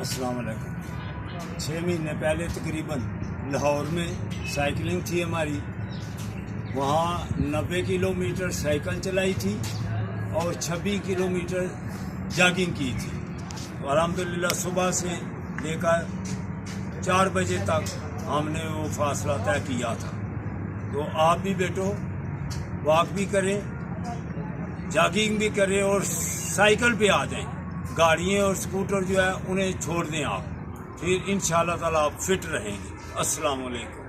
अस्सलाम वालेकुम। 6 महीने पहले तकरीबन लाहौर में साइकिलिंग थी हमारी। वहाँ 90 किलोमीटर साइकिल चलाई थी और 26 किलोमीटर जॉगिंग की थी। तो अल्हम्दुलिल्लाह सुबह से लेकर 4 बजे तक हमने वो फासला तय किया था। तो आप भी बेटो वॉक भी करें, जॉगिंग भी करें और साइकिल पे आ जाएं। गाड़ियाँ और स्कूटर जो है उन्हें छोड़ दें आप, फिर इंशाअल्लाह ताला आप फिट रहेंगे। अस्सलाम वालेकुम।